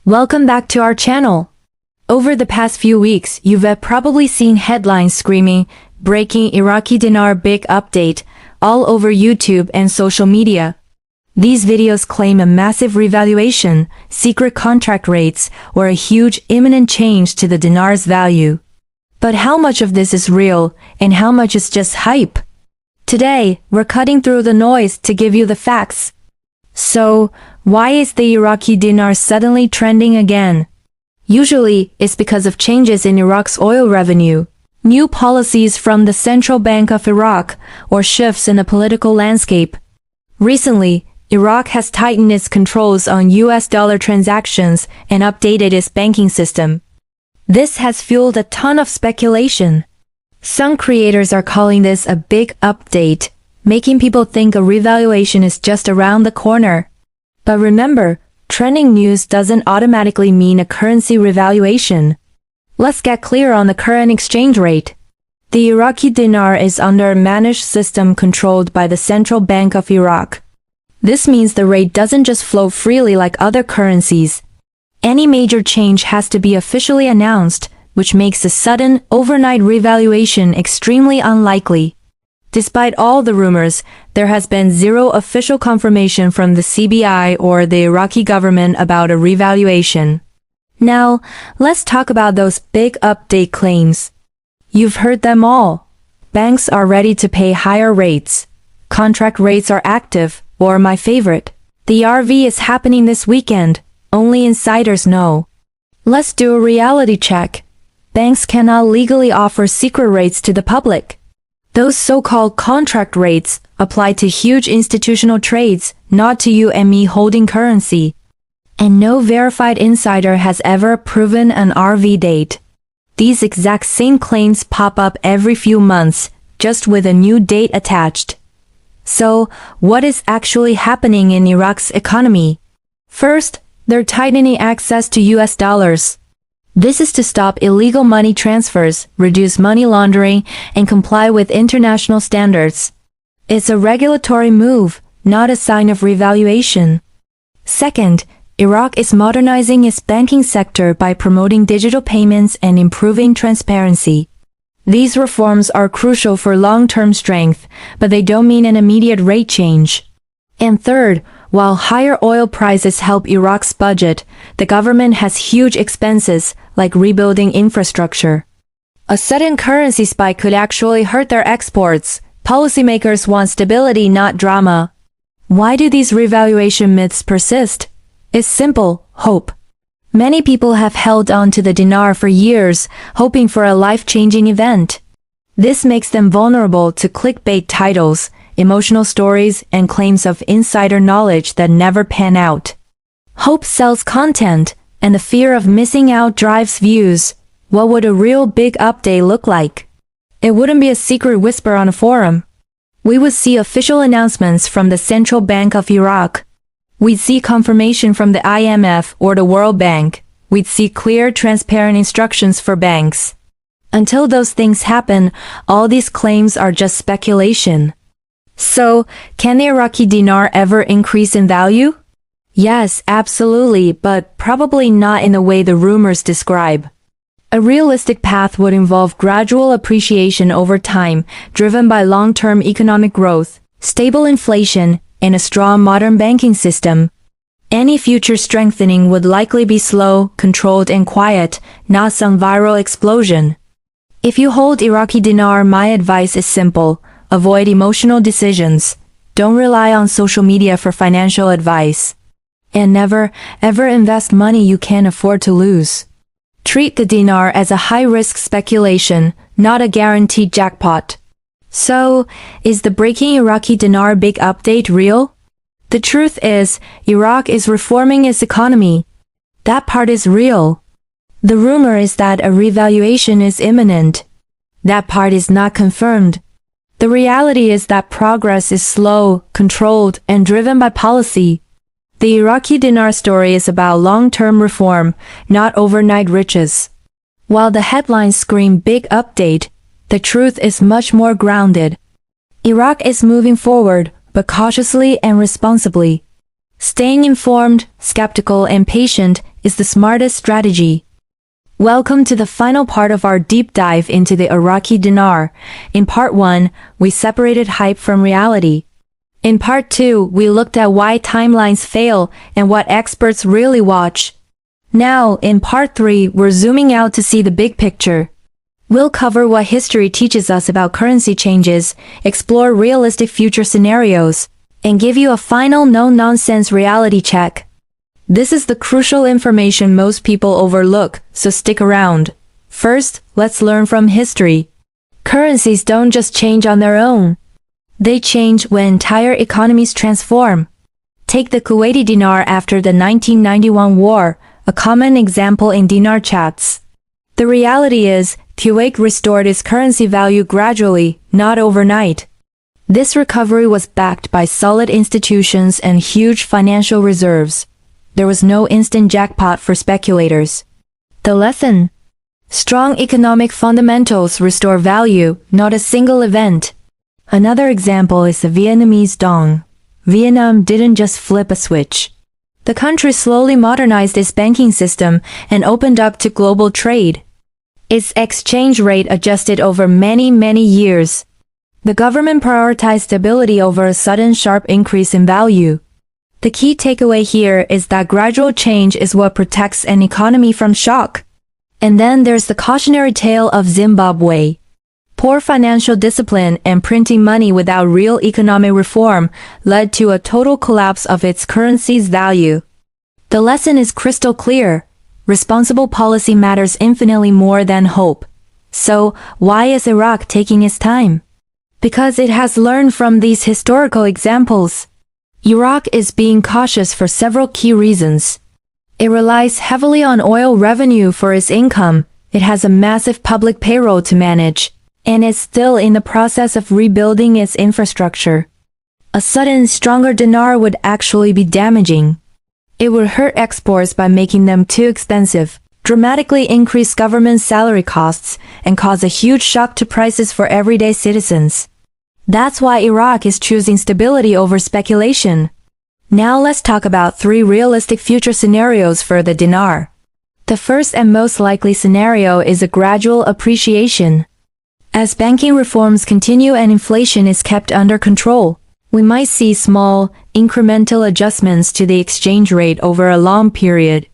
Welcome back to our channel. Over the past few weeks, you've probably seen headlines screaming, "Breaking Iraqi Dinar Big Update," all over YouTube and social media. These videos claim a massive revaluation, secret contract rates, or a huge imminent change to the dinar's value. But how much of this is real, and how much is just hype? Today, we're cutting through the noise to give you the facts. So, why is the Iraqi dinar suddenly trending again? Usually, it's because of changes in Iraq's oil revenue, new policies from the Central Bank of Iraq, or shifts in the political landscape. Recently, Iraq has tightened its controls on US dollar transactions and updated its banking system. This has fueled a ton of speculation. Some creators are calling this a big update, making people think a revaluation is just around the corner. But remember, trending news doesn't automatically mean a currency revaluation. Let's get clear on the current exchange rate. The Iraqi dinar is under a managed system controlled by the Central Bank of Iraq. This means the rate doesn't just flow freely like other currencies. Any major change has to be officially announced, which makes a sudden, overnight revaluation extremely unlikely. Despite all the rumors, there has been zero official confirmation from the CBI or the Iraqi government about a revaluation. Now, let's talk about those big update claims. You've heard them all. Banks are ready to pay higher rates. Contract rates are active, or my favorite, the RV is happening this weekend, only insiders know. Let's do a reality check. Banks cannot legally offer secret rates to the public. Those so-called contract rates apply to huge institutional trades, not to you and me holding currency. And no verified insider has ever proven an RV date. These exact same claims pop up every few months, just with a new date attached. So, what is actually happening in Iraq's economy? First, they're tightening access to US dollars. This is to stop illegal money transfers, reduce money laundering, and comply with international standards. It's a regulatory move, not a sign of revaluation. Second, Iraq is modernizing its banking sector by promoting digital payments and improving transparency. These reforms are crucial for long-term strength, but they don't mean an immediate rate change. And third, while higher oil prices help Iraq's budget, the government has huge expenses, like rebuilding infrastructure. A sudden currency spike could actually hurt their exports. Policymakers want stability, not drama. Why do these revaluation myths persist? It's simple: hope. Many people have held on to the dinar for years, hoping for a life-changing event. This makes them vulnerable to clickbait titles, emotional stories, and claims of insider knowledge that never pan out. Hope sells content, and the fear of missing out drives views. What would a real big update look like? It wouldn't be a secret whisper on a forum. We would see official announcements from the Central Bank of Iraq. We'd see confirmation from the IMF or the World Bank. We'd see clear, transparent instructions for banks. Until those things happen, all these claims are just speculation. So, can the Iraqi dinar ever increase in value? Yes, absolutely, but probably not in the way the rumors describe. A realistic path would involve gradual appreciation over time, driven by long-term economic growth, stable inflation, and a strong modern banking system. Any future strengthening would likely be slow, controlled, and quiet, not some viral explosion. If you hold Iraqi dinar, my advice is simple: avoid emotional decisions. Don't rely on social media for financial advice. And never, ever invest money you can't afford to lose. Treat the dinar as a high-risk speculation, not a guaranteed jackpot. So, is the breaking Iraqi dinar big update real? The truth is, Iraq is reforming its economy. That part is real. The rumor is that a revaluation is imminent. That part is not confirmed. The reality is that progress is slow, controlled, and driven by policy. The Iraqi dinar story is about long-term reform, not overnight riches. While the headlines scream big update, the truth is much more grounded. Iraq is moving forward, but cautiously and responsibly. Staying informed, skeptical, and patient is the smartest strategy. Welcome to the final part of our deep dive into the Iraqi dinar. In part 1, we separated hype from reality. In part 2, we looked at why timelines fail and what experts really watch. Now, in part 3, we're zooming out to see the big picture. We'll cover what history teaches us about currency changes, explore realistic future scenarios, and give you a final no-nonsense reality check. This is the crucial information most people overlook, so stick around. First, let's learn from history. Currencies don't just change on their own. They change when entire economies transform. Take the Kuwaiti dinar after the 1991 war, a common example in dinar chats. The reality is, Kuwait restored its currency value gradually, not overnight. This recovery was backed by solid institutions and huge financial reserves. There was no instant jackpot for speculators. The lesson: strong economic fundamentals restore value, not a single event. Another example is the Vietnamese dong. Vietnam didn't just flip a switch. The country slowly modernized its banking system and opened up to global trade. Its exchange rate adjusted over many years. The government prioritized stability over a sudden sharp increase in value. The key takeaway here is that gradual change is what protects an economy from shock. And then there's the cautionary tale of Zimbabwe. Poor financial discipline and printing money without real economic reform led to a total collapse of its currency's value. The lesson is crystal clear. Responsible policy matters infinitely more than hope. So, why is Iraq taking its time? Because it has learned from these historical examples. Iraq is being cautious for several key reasons. It relies heavily on oil revenue for its income, it has a massive public payroll to manage, and is still in the process of rebuilding its infrastructure. A sudden, stronger dinar would actually be damaging. It would hurt exports by making them too expensive, dramatically increase government salary costs, and cause a huge shock to prices for everyday citizens. That's why Iraq is choosing stability over speculation. Now let's talk about 3 realistic future scenarios for the dinar. The first and most likely scenario is a gradual appreciation. As banking reforms continue and inflation is kept under control, we might see small, incremental adjustments to the exchange rate over a long period.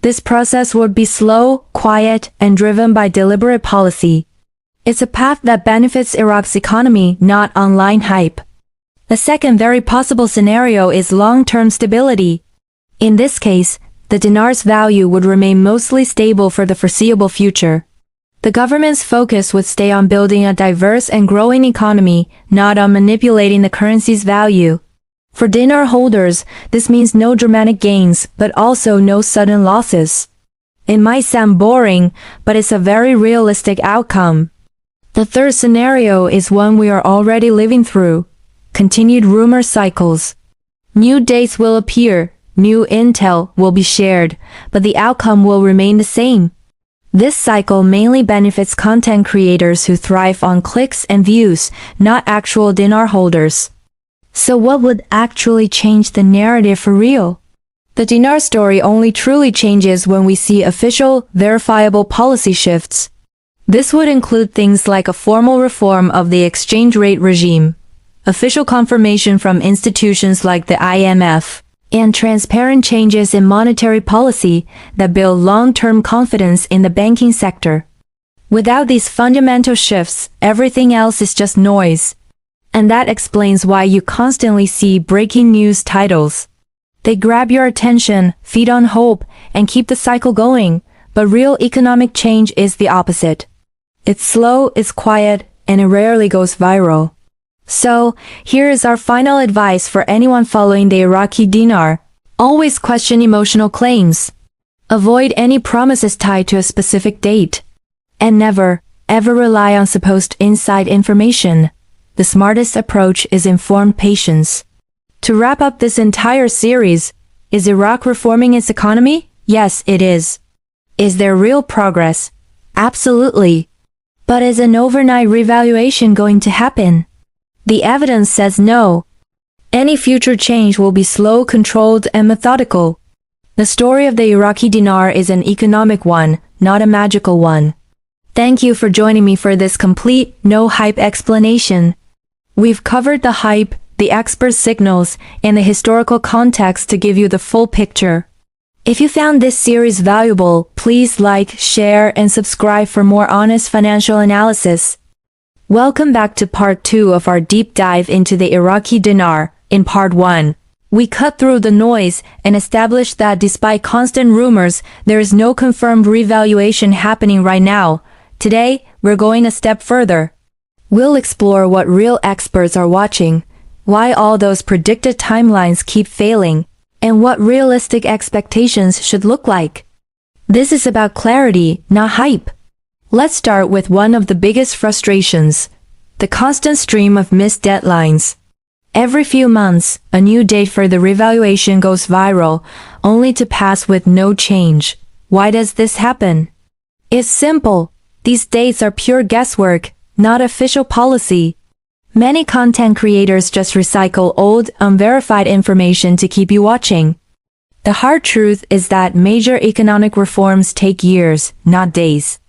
This process would be slow, quiet, and driven by deliberate policy. It's a path that benefits Iraq's economy, not online hype. The second very possible scenario is long-term stability. In this case, the dinar's value would remain mostly stable for the foreseeable future. The government's focus would stay on building a diverse and growing economy, not on manipulating the currency's value. For dinar holders, this means no dramatic gains, but also no sudden losses. It might sound boring, but it's a very realistic outcome. The third scenario is one we are already living through: continued rumor cycles. New dates will appear, new intel will be shared, but the outcome will remain the same. This cycle mainly benefits content creators who thrive on clicks and views, not actual dinar holders. So what would actually change the narrative for real? The dinar story only truly changes when we see official, verifiable policy shifts. This would include things like a formal reform of the exchange rate regime, official confirmation from institutions like the IMF, and transparent changes in monetary policy that build long-term confidence in the banking sector. Without these fundamental shifts, everything else is just noise. And that explains why you constantly see breaking news titles. They grab your attention, feed on hope, and keep the cycle going, but real economic change is the opposite. It's slow, it's quiet, and it rarely goes viral. So, here is our final advice for anyone following the Iraqi dinar. Always question emotional claims. Avoid any promises tied to a specific date. And never, ever rely on supposed inside information. The smartest approach is informed patience. To wrap up this entire series, is Iraq reforming its economy? Yes, it is. Is there real progress? Absolutely. But is an overnight revaluation going to happen? The evidence says no. Any future change will be slow, controlled, and methodical. The story of the Iraqi dinar is an economic one, not a magical one. Thank you for joining me for this complete, no-hype explanation. We've covered the hype, the expert signals, and the historical context to give you the full picture. If you found this series valuable, please like, share, and subscribe for more honest financial analysis. Welcome back to part 2 of our deep dive into the Iraqi dinar. In part 1, we cut through the noise and established that despite constant rumors, there is no confirmed revaluation happening right now. Today, we're going a step further. We'll explore what real experts are watching, why all those predicted timelines keep failing, and what realistic expectations should look like. This is about clarity, not hype. Let's start with one of the biggest frustrations: the constant stream of missed deadlines. Every few months, a new date for the revaluation goes viral, only to pass with no change. Why does this happen? It's simple. These dates are pure guesswork, not official policy. Many content creators just recycle old, unverified information to keep you watching. The hard truth is that major economic reforms take years, not days.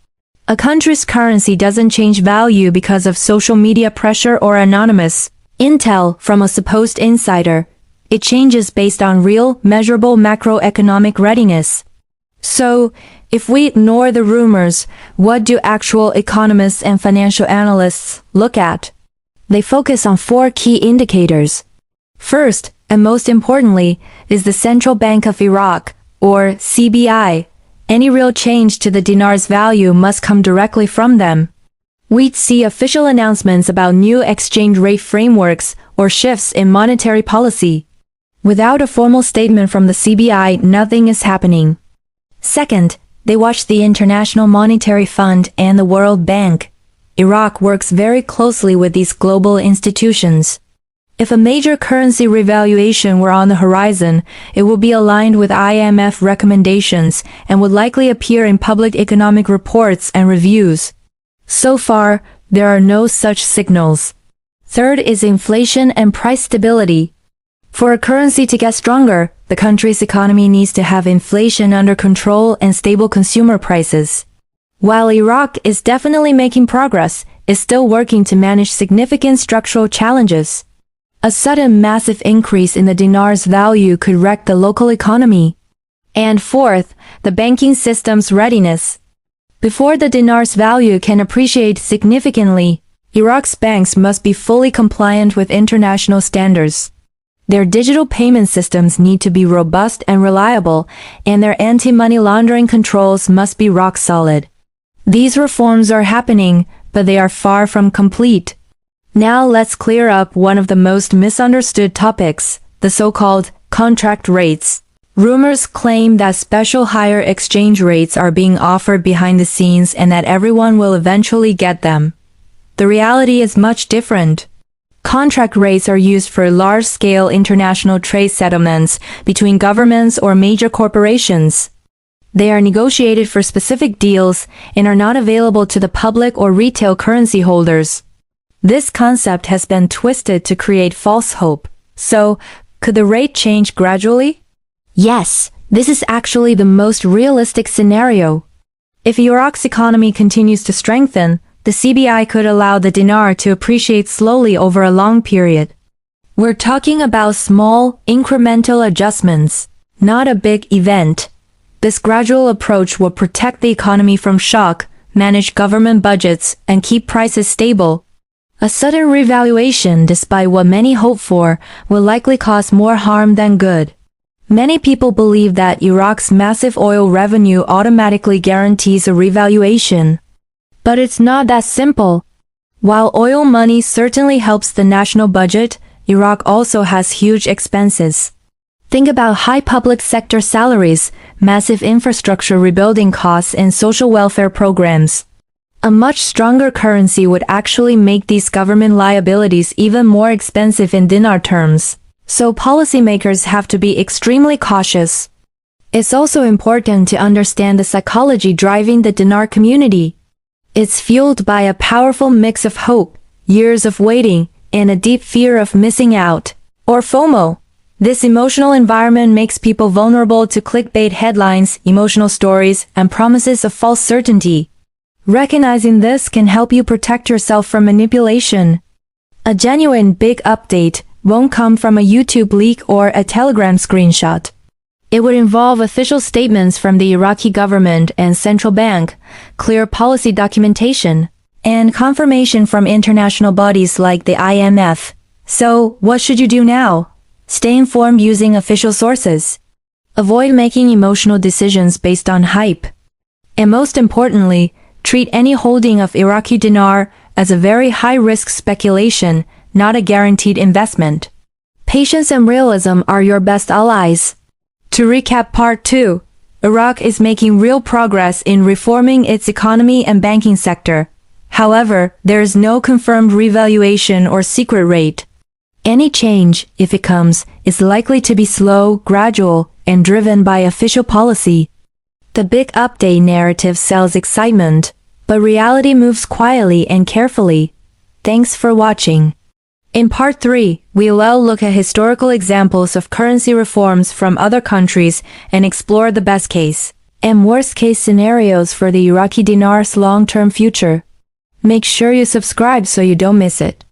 A country's currency doesn't change value because of social media pressure or anonymous intel from a supposed insider. It changes based on real, measurable macroeconomic readiness. So, if we ignore the rumors, what do actual economists and financial analysts look at? They focus on 4 key indicators. First, and most importantly, is the Central Bank of Iraq, or CBI. Any real change to the dinar's value must come directly from them. We'd see official announcements about new exchange rate frameworks or shifts in monetary policy. Without a formal statement from the CBI, nothing is happening. Second, they watch the International Monetary Fund and the World Bank. Iraq works very closely with these global institutions. If a major currency revaluation were on the horizon, it would be aligned with IMF recommendations and would likely appear in public economic reports and reviews. So far, there are no such signals. Third is inflation and price stability. For a currency to get stronger, the country's economy needs to have inflation under control and stable consumer prices. While Iraq is definitely making progress, it's still working to manage significant structural challenges. A sudden massive increase in the dinar's value could wreck the local economy. And fourth, the banking system's readiness. Before the dinar's value can appreciate significantly, Iraq's banks must be fully compliant with international standards. Their digital payment systems need to be robust and reliable, and their anti-money laundering controls must be rock solid. These reforms are happening, but they are far from complete. Now let's clear up one of the most misunderstood topics, the so-called contract rates. Rumors claim that special higher exchange rates are being offered behind the scenes and that everyone will eventually get them. The reality is much different. Contract rates are used for large-scale international trade settlements between governments or major corporations. They are negotiated for specific deals and are not available to the public or retail currency holders. This concept has been twisted to create false hope. So, could the rate change gradually? Yes, this is actually the most realistic scenario. If Iraq's economy continues to strengthen, the CBI could allow the dinar to appreciate slowly over a long period. We're talking about small, incremental adjustments, not a big event. This gradual approach will protect the economy from shock, manage government budgets, and keep prices stable. A sudden revaluation, despite what many hope for, will likely cause more harm than good. Many people believe that Iraq's massive oil revenue automatically guarantees a revaluation. But it's not that simple. While oil money certainly helps the national budget, Iraq also has huge expenses. Think about high public sector salaries, massive infrastructure rebuilding costs, and social welfare programs. A much stronger currency would actually make these government liabilities even more expensive in dinar terms. So policymakers have to be extremely cautious. It's also important to understand the psychology driving the dinar community. It's fueled by a powerful mix of hope, years of waiting, and a deep fear of missing out, or FOMO. This emotional environment makes people vulnerable to clickbait headlines, emotional stories, and promises of false certainty. Recognizing this can help you protect yourself from manipulation. A genuine big update won't come from a YouTube leak or a Telegram screenshot. It would involve official statements from the Iraqi government and central bank, clear policy documentation, and confirmation from international bodies like the IMF. So, what should you do now? Stay informed using official sources. Avoid making emotional decisions based on hype. And most importantly, treat any holding of Iraqi dinar as a very high-risk speculation, not a guaranteed investment. Patience and realism are your best allies. To recap Part 2, Iraq is making real progress in reforming its economy and banking sector. However, there is no confirmed revaluation or secret rate. Any change, if it comes, is likely to be slow, gradual, and driven by official policy. The big update narrative sells excitement, but reality moves quietly and carefully. Thanks for watching. In Part 3, we will look at historical examples of currency reforms from other countries and explore the best case and worst case scenarios for the Iraqi dinar's long-term future. Make sure you subscribe so you don't miss it.